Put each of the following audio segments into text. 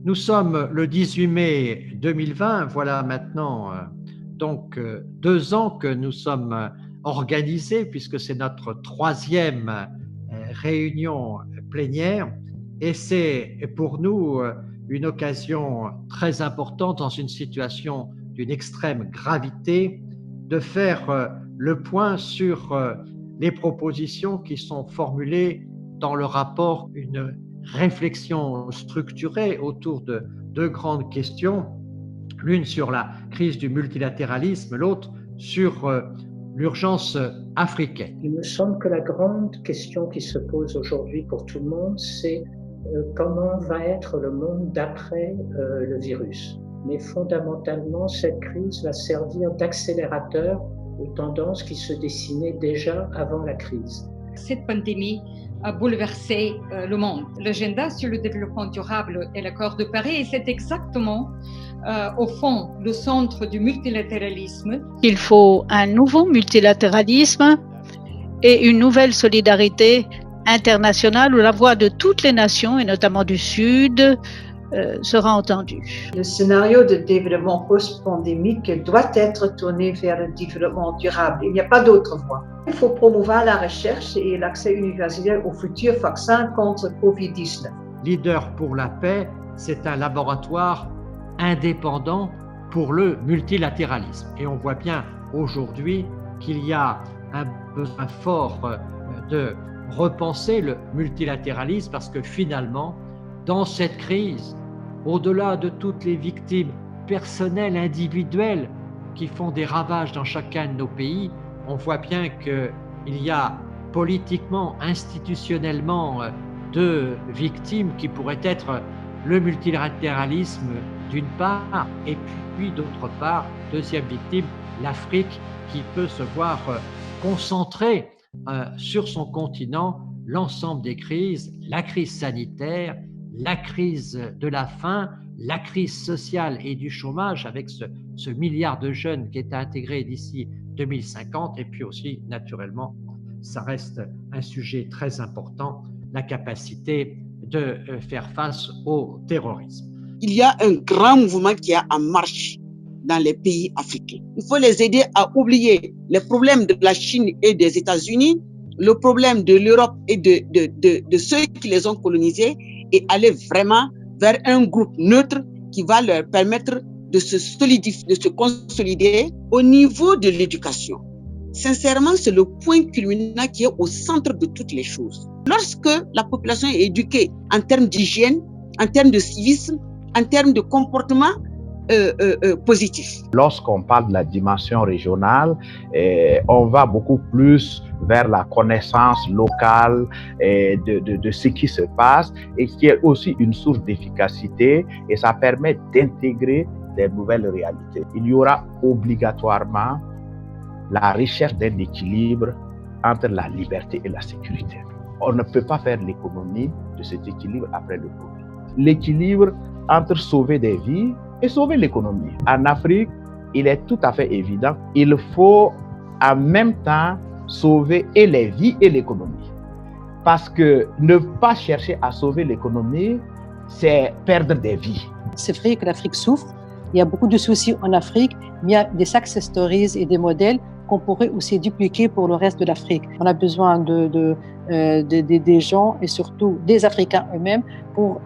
Nous sommes le 18 mai 2020, voilà maintenant 2 ans que nous sommes organisés, puisque c'est notre troisième réunion plénière, et c'est pour nous une occasion très importante dans une situation d'une extrême gravité de faire le point sur les propositions qui sont formulées dans le rapport, une réflexion structurée autour de deux grandes questions, l'une sur la crise du multilatéralisme, l'autre sur l'urgence africaine. Il me semble que la grande question qui se pose aujourd'hui pour tout le monde, c'est comment va être le monde d'après le virus. Mais fondamentalement, cette crise va servir d'accélérateur aux tendances qui se dessinaient déjà avant la crise. Cette pandémie a bouleversé le monde. L'agenda sur le développement durable et l'accord de Paris, c'est exactement, au fond, le centre du multilatéralisme. Il faut un nouveau multilatéralisme et une nouvelle solidarité internationale où la voix de toutes les nations, et notamment du Sud, sera entendue. Le scénario de développement post-pandémique doit être tourné vers le développement durable. Il n'y a pas d'autre voie. Il faut promouvoir la recherche et l'accès universel aux futurs vaccins contre Covid-19. Leader pour la paix, c'est un laboratoire indépendant pour le multilatéralisme. Et on voit bien aujourd'hui qu'il y a un besoin fort de repenser le multilatéralisme parce que finalement, dans cette crise, au-delà de toutes les victimes personnelles, individuelles qui font des ravages dans chacun de nos pays, on voit bien qu'il y a politiquement, institutionnellement, deux victimes qui pourraient être le multilatéralisme d'une part et puis d'autre part, deuxième victime, l'Afrique qui peut se voir concentrer sur son continent l'ensemble des crises, la crise sanitaire, la crise de la faim, la crise sociale et du chômage avec ce milliard de jeunes qui est intégré d'ici 2050 et puis aussi naturellement ça reste un sujet très important, la capacité de faire face au terrorisme. Il y a un grand mouvement qui est en marche dans les pays africains. Il faut les aider à oublier les problèmes de la Chine et des États-Unis, le problème de l'Europe et de ceux qui les ont colonisés et aller vraiment vers un groupe neutre qui va leur permettre de se solidifier, de se consolider au niveau de l'éducation. Sincèrement, c'est le point culminant qui est au centre de toutes les choses. Lorsque la population est éduquée en termes d'hygiène, en termes de civisme, en termes de comportement positif. Lorsqu'on parle de la dimension régionale, on va beaucoup plus vers la connaissance locale de ce qui se passe et qui est aussi une source d'efficacité et ça permet d'intégrer des nouvelles réalités. Il y aura obligatoirement la recherche d'un équilibre entre la liberté et la sécurité. On ne peut pas faire l'économie de cet équilibre après le Covid. L'équilibre entre sauver des vies et sauver l'économie. En Afrique, il est tout à fait évident, il faut en même temps sauver et les vies et l'économie. Parce que ne pas chercher à sauver l'économie, c'est perdre des vies. C'est vrai que l'Afrique souffre, il y a beaucoup de soucis en Afrique, mais il y a des success stories et des modèles qu'on pourrait aussi dupliquer pour le reste de l'Afrique. On a besoin des gens et surtout des Africains eux-mêmes pour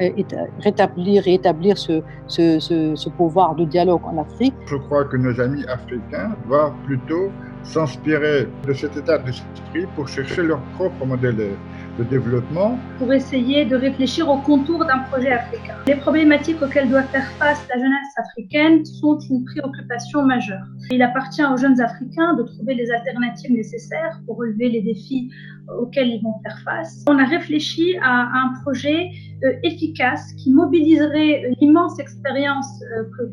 rétablir et établir ce pouvoir de dialogue en Afrique. Je crois que nos amis africains doivent plutôt s'inspirer de cet état d'esprit pour chercher leur propre modèle de développement. Pour essayer de réfléchir aux contours d'un projet africain. Les problématiques auxquelles doit faire face la jeunesse africaine sont une préoccupation majeure. Il appartient aux jeunes Africains de trouver les alternatives nécessaires pour relever les défis auxquels ils vont faire face. On a réfléchi à un projet efficace qui mobiliserait l'immense expérience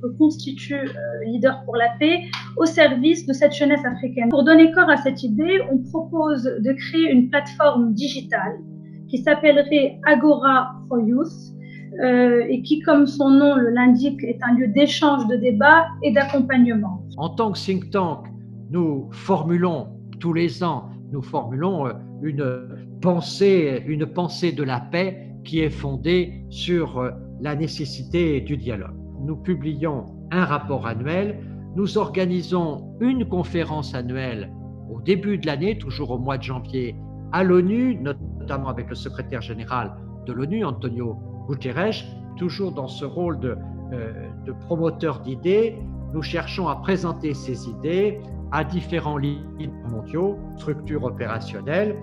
que constitue Leader pour la paix au service de cette jeunesse africaine. Pour donner corps à cette idée, on propose de créer une plateforme digitale qui s'appellerait Agora for Youth et qui, comme son nom l'indique, est un lieu d'échange, de débat et d'accompagnement. En tant que think tank, nous formulons tous les ans, une pensée de la paix qui est fondée sur la nécessité du dialogue. Nous publions un rapport annuel, nous organisons une conférence annuelle au début de l'année, toujours au mois de janvier, à l'ONU, notamment avec le secrétaire général de l'ONU, Antonio Guterres, toujours dans ce rôle de promoteur d'idées. Nous cherchons à présenter ces idées à différents leaders mondiaux, structures opérationnelles.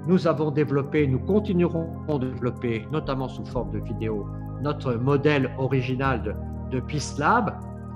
Nous avons développé, nous continuerons de développer, notamment sous forme de vidéos, notre modèle original de Peace Lab.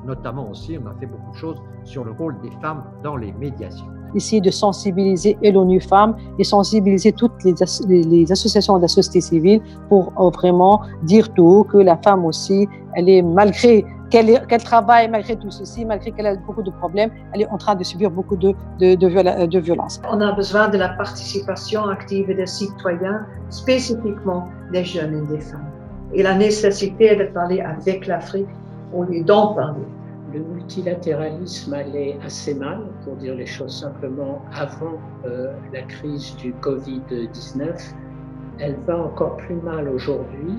Notamment aussi, on a fait beaucoup de choses sur le rôle des femmes dans les médiations. Essayer de sensibiliser et l'ONU Femmes et sensibiliser toutes les associations de la société civile pour vraiment dire tout haut que la femme aussi, elle est malgré qu'elle travaille, malgré tout ceci, malgré qu'elle a beaucoup de problèmes, elle est en train de subir beaucoup de violences. On a besoin de la participation active des citoyens, spécifiquement des jeunes et des femmes. Et la nécessité de parler avec l'Afrique au lieu d'en parler. Le multilatéralisme allait assez mal, pour dire les choses simplement, avant la crise du Covid-19. Elle va encore plus mal aujourd'hui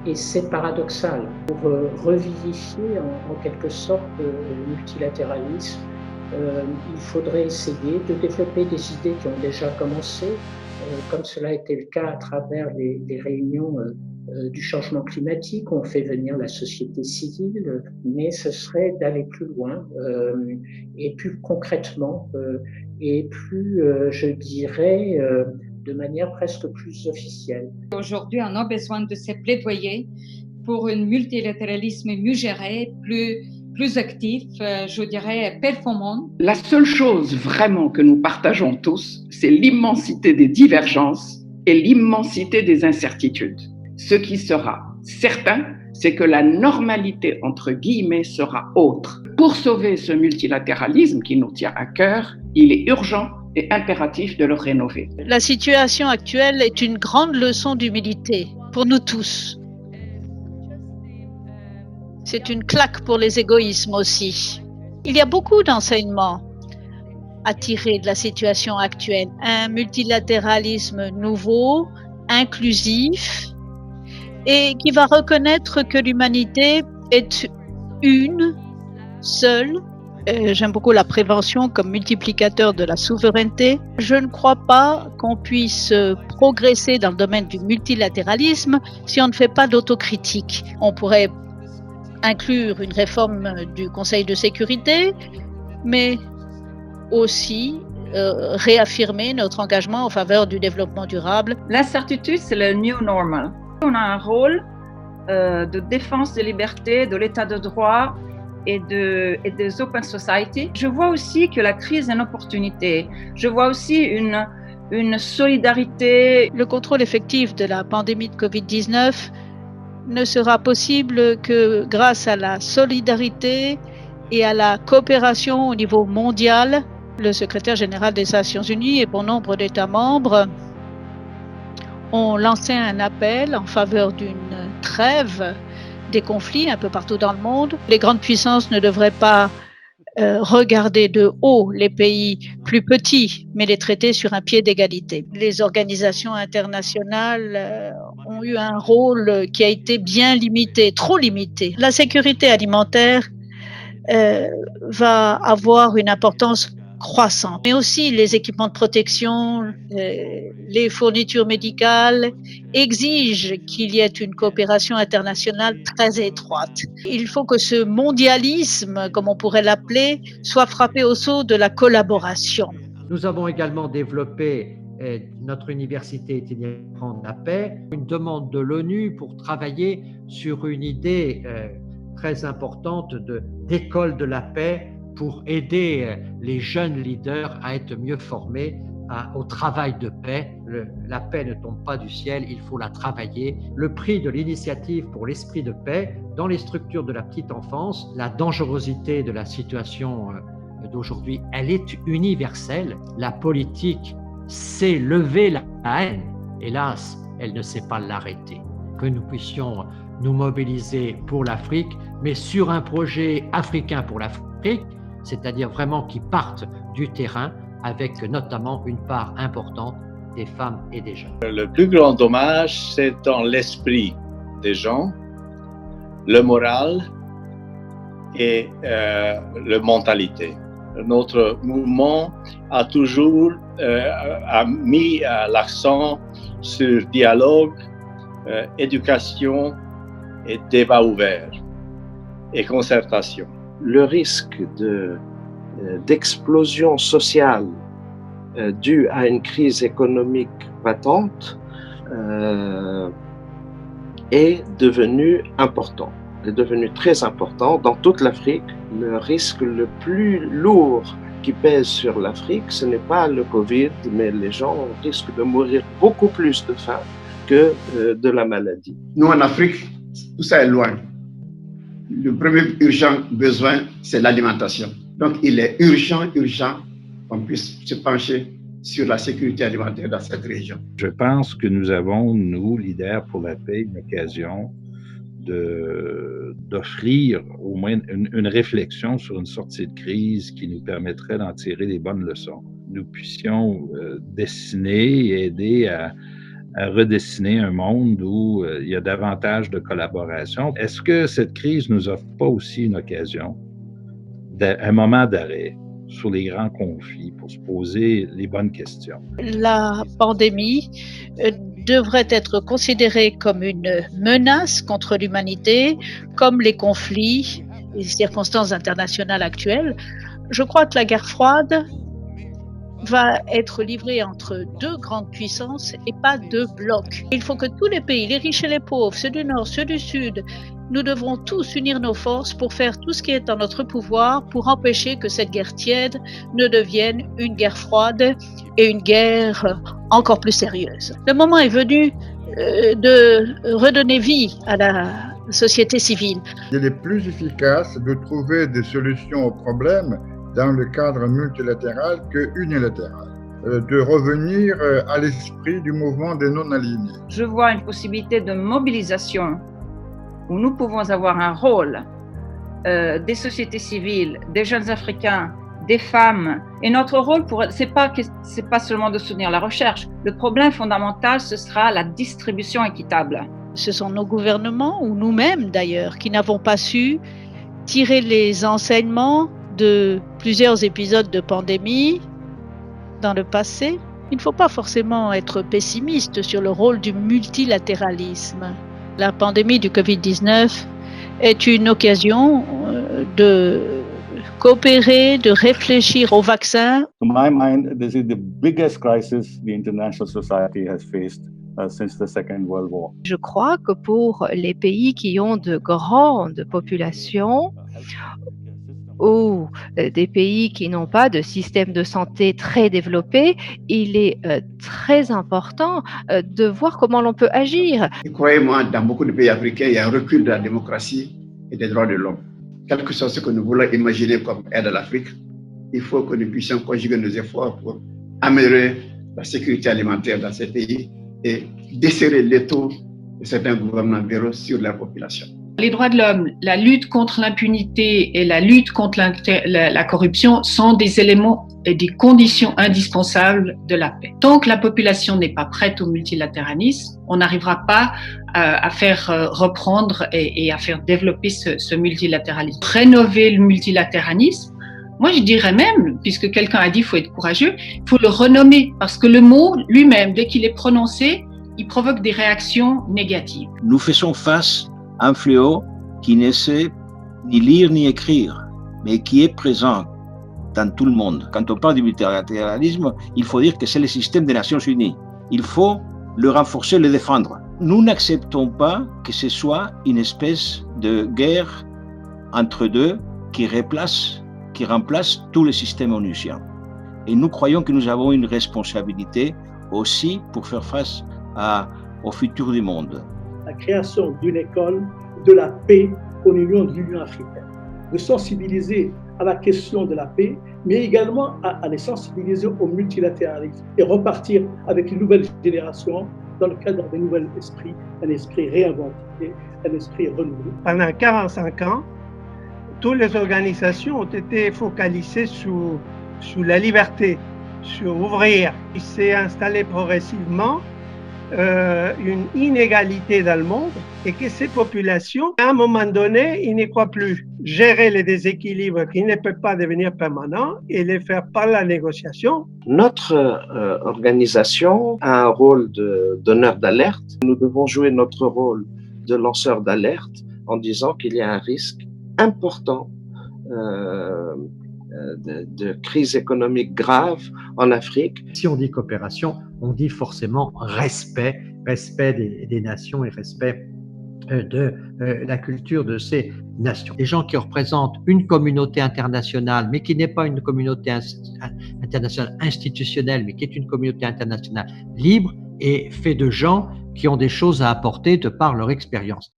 et c'est paradoxal. Pour revivifier en quelque sorte le multilatéralisme, il faudrait essayer de développer des idées qui ont déjà commencé, comme cela a été le cas à travers les réunions du changement climatique. On fait venir la société civile, mais ce serait d'aller plus loin et plus concrètement et plus, je dirais, de manière presque plus officielle. Aujourd'hui, on a besoin de ces plaidoyers pour un multilatéralisme mieux géré, plus actif, je dirais performant. La seule chose vraiment que nous partageons tous, c'est l'immensité des divergences et l'immensité des incertitudes. Ce qui sera certain, c'est que la normalité, entre guillemets, sera autre. Pour sauver ce multilatéralisme qui nous tient à cœur, il est urgent et impératif de le rénover. La situation actuelle est une grande leçon d'humilité pour nous tous. C'est une claque pour les égoïsmes aussi. Il y a beaucoup d'enseignements à tirer de la situation actuelle. Un multilatéralisme nouveau, inclusif, et qui va reconnaître que l'humanité est une, seule. J'aime beaucoup la prévention comme multiplicateur de la souveraineté. Je ne crois pas qu'on puisse progresser dans le domaine du multilatéralisme si on ne fait pas d'autocritique. On pourrait inclure une réforme du Conseil de sécurité, mais aussi réaffirmer notre engagement en faveur du développement durable. L'incertitude, c'est le new normal. On a un rôle de défense des libertés, de l'état de droit et des open society. Je vois aussi que la crise est une opportunité. Je vois aussi une solidarité. Le contrôle effectif de la pandémie de Covid-19 ne sera possible que grâce à la solidarité et à la coopération au niveau mondial. Le secrétaire général des Nations Unies et bon nombre d'États membres ont lancé un appel en faveur d'une trêve des conflits un peu partout dans le monde. Les grandes puissances ne devraient pas regarder de haut les pays plus petits, mais les traiter sur un pied d'égalité. Les organisations internationales ont eu un rôle qui a été bien limité, trop limité. La sécurité alimentaire va avoir une importance croissante, mais aussi les équipements de protection, les fournitures médicales exigent qu'il y ait une coopération internationale très étroite. Il faut que ce mondialisme, comme on pourrait l'appeler, soit frappé au sceau de la collaboration. Nous avons également développé notre université itinérante de la paix, une demande de l'ONU pour travailler sur une idée très importante d'école de la paix pour aider les jeunes leaders à être mieux formés au travail de paix. La paix ne tombe pas du ciel, il faut la travailler. Le prix de l'initiative pour l'esprit de paix dans les structures de la petite enfance, la dangerosité de la situation d'aujourd'hui, elle est universelle. La politique sait lever la haine, hélas, elle ne sait pas l'arrêter. Que nous puissions nous mobiliser pour l'Afrique, mais sur un projet africain pour l'Afrique, c'est-à-dire vraiment qui partent du terrain avec notamment une part importante des femmes et des jeunes. Le plus grand dommage, c'est dans l'esprit des gens le moral et la mentalité. Notre mouvement a toujours mis l'accent sur dialogue, éducation et débat ouvert et concertation. Le risque d'explosion sociale due à une crise économique patente est devenu important, est devenu très important dans toute l'Afrique. Le risque le plus lourd qui pèse sur l'Afrique, ce n'est pas le Covid, mais les gens risquent de mourir beaucoup plus de faim que de la maladie. Nous, en Afrique, tout ça est loin. Le premier urgent besoin, c'est l'alimentation. Donc, il est urgent qu'on puisse se pencher sur la sécurité alimentaire dans cette région. Je pense que nous avons, nous, leaders pour la paix, une occasion d'offrir au moins une réflexion sur une sortie de crise qui nous permettrait d'en tirer les bonnes leçons. Nous puissions dessiner et aider à redessiner un monde où il y a davantage de collaboration. Est-ce que cette crise nous offre pas aussi une occasion, un moment d'arrêt sur les grands conflits pour se poser les bonnes questions? La pandémie devrait être considérée comme une menace contre l'humanité, comme les conflits et les circonstances internationales actuelles. Je crois que la guerre froide va être livrée entre deux grandes puissances et pas deux blocs. Il faut que tous les pays, les riches et les pauvres, ceux du Nord, ceux du Sud, nous devrons tous unir nos forces pour faire tout ce qui est en notre pouvoir pour empêcher que cette guerre tiède ne devienne une guerre froide et une guerre encore plus sérieuse. Le moment est venu de redonner vie à la société civile. Il est plus efficace de trouver des solutions aux problèmes dans le cadre multilatéral que unilatéral, de revenir à l'esprit du mouvement des non-alignés. Je vois une possibilité de mobilisation où nous pouvons avoir un rôle des sociétés civiles, des jeunes Africains, des femmes. Et notre rôle, c'est pas seulement de soutenir la recherche. Le problème fondamental, ce sera la distribution équitable. Ce sont nos gouvernements, ou nous-mêmes d'ailleurs, qui n'avons pas su tirer les enseignements de plusieurs épisodes de pandémie dans le passé. Il ne faut pas forcément être pessimiste sur le rôle du multilatéralisme. La pandémie du Covid-19 est une occasion de coopérer, de réfléchir au vaccin. To my mind, this is the biggest crisis the international society has faced since the Second World War. Je crois que pour les pays qui ont de grandes populations ou des pays qui n'ont pas de système de santé très développé, il est très important de voir comment l'on peut agir. Et croyez-moi, dans beaucoup de pays africains, il y a un recul de la démocratie et des droits de l'homme. Quel que soit ce que nous voulons imaginer comme aide à l'Afrique, il faut que nous puissions conjuguer nos efforts pour améliorer la sécurité alimentaire dans ces pays et desserrer l'étau de certains gouvernements véreux sur la population. Les droits de l'homme, la lutte contre l'impunité et la lutte contre la corruption sont des éléments et des conditions indispensables de la paix. Tant que la population n'est pas prête au multilatéralisme, on n'arrivera pas à faire reprendre et à faire développer ce multilatéralisme. Rénover le multilatéralisme, moi je dirais même, puisque quelqu'un a dit qu'il faut être courageux, il faut le renommer, parce que le mot lui-même, dès qu'il est prononcé, il provoque des réactions négatives. Nous faisons face à un fléau qui ne sait ni lire ni écrire, mais qui est présent dans tout le monde. Quand on parle du multilatéralisme, il faut dire que c'est le système des Nations Unies. Il faut le renforcer, le défendre. Nous n'acceptons pas que ce soit une espèce de guerre entre deux qui remplace tout le système onusien. Et nous croyons que nous avons une responsabilité aussi pour faire face au futur du monde. La création d'une école de la paix au niveau de l'Union africaine, de sensibiliser à la question de la paix, mais également à les sensibiliser au multilatéralisme et repartir avec une nouvelle génération dans le cadre d'un nouvel esprit, un esprit réinventé, un esprit renouvelé. Pendant 45 ans, toutes les organisations ont été focalisées sur la liberté, sur ouvrir. Il s'est installé progressivement une inégalité dans le monde et que ces populations, à un moment donné, ils ne croient plus gérer les déséquilibres qui ne peuvent pas devenir permanents et les faire par la négociation. Notre organisation a un rôle de donneur d'alerte. Nous devons jouer notre rôle de lanceur d'alerte en disant qu'il y a un risque important de crise économique grave en Afrique. Si on dit coopération, on dit forcément respect des nations et respect de la culture de ces nations. Les gens qui représentent une communauté internationale, mais qui n'est pas une communauté internationale institutionnelle, mais qui est une communauté internationale libre et fait de gens qui ont des choses à apporter de par leur expérience.